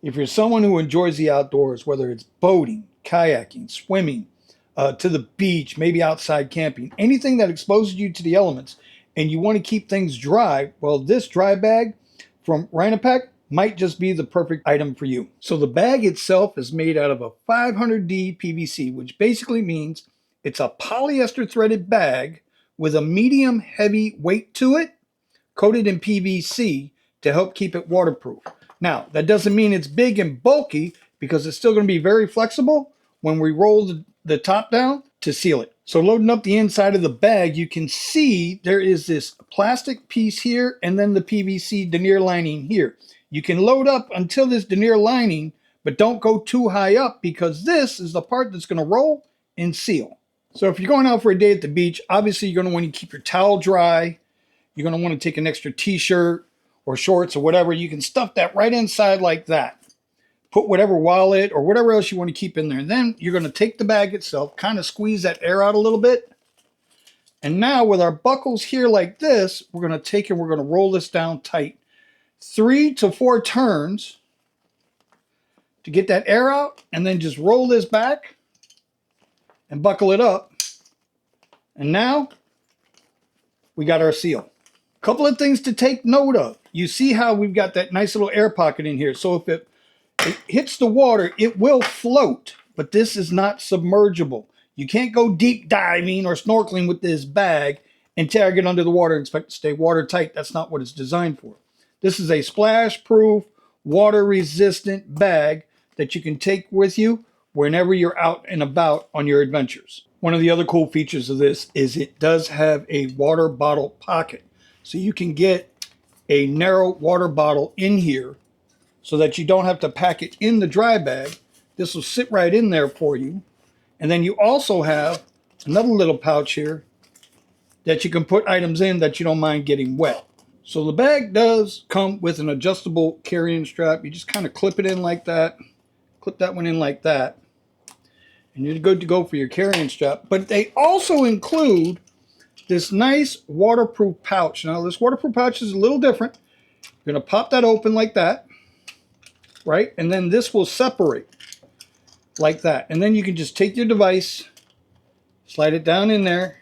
If you're someone who enjoys the outdoors, whether it's boating, kayaking, swimming, to the beach, maybe outside camping, anything that exposes you to the elements, and you want to keep things dry, well, this dry bag from Rynapac might just be the perfect item for you. So the bag itself is made out of a 500D PVC, which basically means it's a polyester threaded bag with a medium heavy weight to it, coated in PVC to help keep it waterproof. Now, that doesn't mean it's big and bulky, because it's still going to be very flexible when we roll the top down to seal it. So loading up the inside of the bag, you can see there is this plastic piece here and then the PVC denier lining here. You can load up until this denier lining, but don't go too high up, because this is the part that's going to roll and seal. So if you're going out for a day at the beach, obviously you're going to want to keep your towel dry. You're going to want to take an extra t-shirt or shorts or whatever. You can stuff that right inside like that. Put whatever wallet or whatever else you want to keep in there. And then you're going to take the bag itself, kind of squeeze that air out a little bit. And now with our buckles here like this, we're going to take and we're going to roll this down tight. 3 to 4 turns to get that air out, and then just roll this back and buckle it up. And now we got our seal. A couple of things to take note of. You see how we've got that nice little air pocket in here. So if it hits the water, it will float, but this is not submergible. You can't go deep diving or snorkeling with this bag and tag it under the water and expect to stay watertight. That's not what it's designed for. This is a splash-proof, water-resistant bag that you can take with you whenever you're out and about on your adventures. One of the other cool features of this is it does have a water bottle pocket. So you can get a narrow water bottle in here so that you don't have to pack it in the dry bag. This will sit right in there for you. And then you also have another little pouch here that you can put items in that you don't mind getting wet. So the bag does come with an adjustable carrying strap. You just kind of clip it in like that. Clip that one in like that. And you're good to go for your carrying strap. But they also include this nice waterproof pouch. Now this waterproof pouch is a little different. You're going to pop that open like that, right? And then this will separate like that. And then you can just take your device, slide it down in there,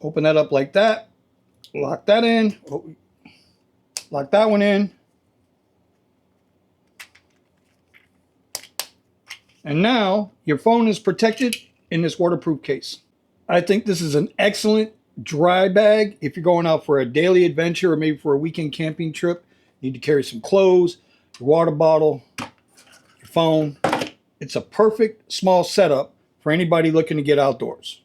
open that up like that, lock that in, lock that one in. And now your phone is protected in this waterproof case. I think this is an excellent dry bag if you're going out for a daily adventure or maybe for a weekend camping trip. You need to carry some clothes, your water bottle, your phone. It's a perfect small setup for anybody looking to get outdoors.